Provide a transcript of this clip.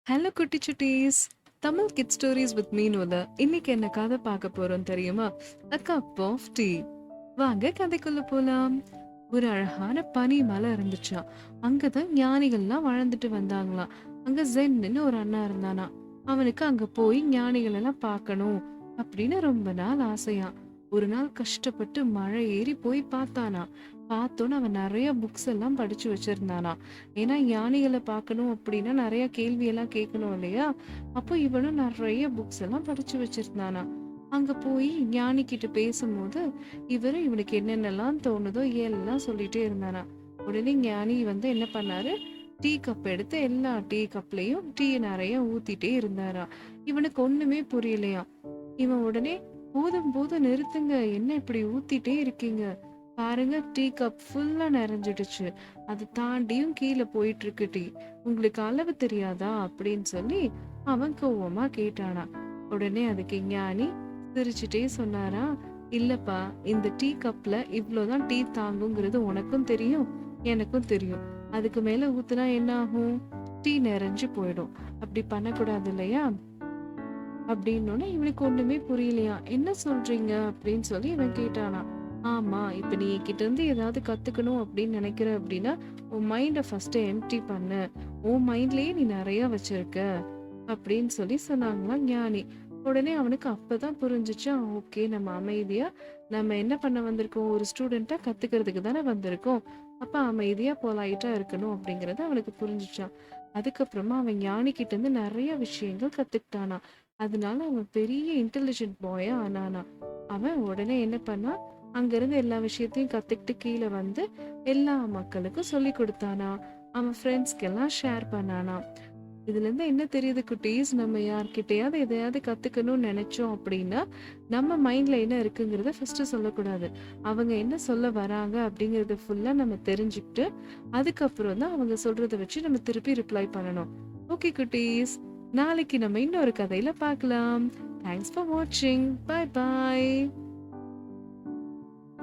Hello குட்டி சுட்டீஸ். Tamil kit stories with மீனோல இன்னைக்கு என்ன கதை பார்க்க போறோம் தெரியுமா? A cup of tea. வாங்க கதைக்குள்ள போலாம். ஒரு அழகான பனி மலை இருந்துச்சாம். அங்கதான் ஞானிகள்லாம் வாழ்ந்துட்டு வந்தாங்களாம். அங்க ஜென்னு ஒரு அண்ணா இருந்தானா. அவனுக்கு அங்க போய் ஞானிகள் எல்லாம் பார்க்கணும் அப்படின்னு ரொம்ப நாள் ஆசையாம். ஒரு நாள் கஷ்டப்பட்டு மழை ஏறி போய் பார்த்தானா. பார்த்தோன்னு அவன் நிறைய புக்ஸ் எல்லாம் படிச்சு வச்சிருந்தானா. ஏன்னா ஞானிகளை பார்க்கணும் அப்படின்னா நிறைய கேள்வி எல்லாம் கேட்கணும் இல்லையா? அப்போ இவனும் நிறைய புக்ஸ் எல்லாம் படிச்சு வச்சிருந்தானா. அங்க போய் ஞானி கிட்ட பேசும்போது இவனுக்கு என்னென்னலாம் தோணுதோ எல்லாம் சொல்லிட்டே இருந்தானா. உடனே ஞானி என்ன பண்ணாரு, டீ கப் எடுத்து எல்லா டீ கப்லயும் டீ நிறைய ஊத்திட்டே இருந்தாரா. இவனுக்கு ஒண்ணுமே புரியலையா. இவன் உடனே போதும் போதும் நிறுத்துங்க, என்ன இப்படி ஊத்திட்டே இருக்கீங்க, பாருங்க டீ கப் ஃபுல்லா நிறைஞ்சிடுச்சு, அது தாண்டியும் கீழே போயிட்டு இருக்கு டீ, உங்களுக்கு அளவு தெரியாதா அப்படின்னு சொல்லி அவன் கோவமா கேட்டானா. உடனே அதுக்கு ஞானி சிரிச்சுட்டே சொன்னாரா, இல்லப்பா, இந்த டீ கப்ல இவ்வளவுதான் டீ தாங்குங்கிறது உனக்கும் தெரியும் எனக்கும் தெரியும். அதுக்கு மேல ஊத்துனா என்ன ஆகும்? டீ நிறைஞ்சு போயிடும். அப்படி பண்ணக்கூடாது இல்லையா அப்படின்னோடனே இவனுக்கு ஒண்ணுமே புரியலையா. என்ன சொல்றீங்க அப்படின்னு சொல்லி இவன் கேட்டானா. ஆமா, இப்ப நீ என்கிட்ட இருந்து ஏதாவது கத்துக்கணும் அப்படின்னு நினைக்கிற அப்படின்னா உன் மைண்ட ஃபர்ஸ்ட் எம்டி பண்ணு, உன் மைண்ட்லயே நீ நிறைய வச்சிருக்க அப்படின்னு சொல்லி சொன்னாங்களாம் ஞானி. உடனே அவனுக்கு அப்பதான் புரிஞ்சுச்சா, ஓகே, நம்ம அமைதியா நம்ம என்ன பண்ண வந்திருக்கோம், ஒரு ஸ்டூடெண்டா கத்துக்கிறதுக்கு தானே வந்திருக்கோம், அப்ப அமைதியா பொலைட்டா இருக்கணும் அப்படிங்கறது அவனுக்கு புரிஞ்சுச்சான். அதுக்கப்புறமா அவன் ஞானி கிட்ட இருந்து நிறைய விஷயங்கள் கத்துக்கிட்டானா. அதனால அவன் பெரிய இன்டெலிஜென்ட் பாயா ஆனானா. அவன் உடனே என்ன பண்ணா, அங்க இருந்து எல்லா விஷயத்தையும் கத்துக்கிட்டு கீழே வந்து எல்லா மக்களுக்கும் சொல்லி கொடுத்தானா. அவன் ஃப்ரெண்ட்ஸ்க்கு எல்லாம் ஷேர் பண்ணானா. இதுல இருந்து என்ன தெரியுது குட்டீஸ், நம்ம யார்கிட்டயாவது எதையாவது கத்துக்கணும்னு நினைச்சோம் அப்படின்னா நம்ம மைண்ட்ல என்ன இருக்குங்கிறத ஃபர்ஸ்ட் சொல்லக்கூடாது. அவங்க என்ன சொல்ல வராங்க அப்படிங்கறத ஃபுல்லா நம்ம தெரிஞ்சுக்கிட்டு அதுக்கப்புறம் தான் அவங்க சொல்றதை வச்சு நம்ம திருப்பி ரிப்ளை பண்ணணும். ஓகே குட்டீஸ், நாளைக்கு நம்ம இன்னொரு கதையில பார்க்கலாம். தேங்க்ஸ் ஃபார் வாட்சிங். Bye bye.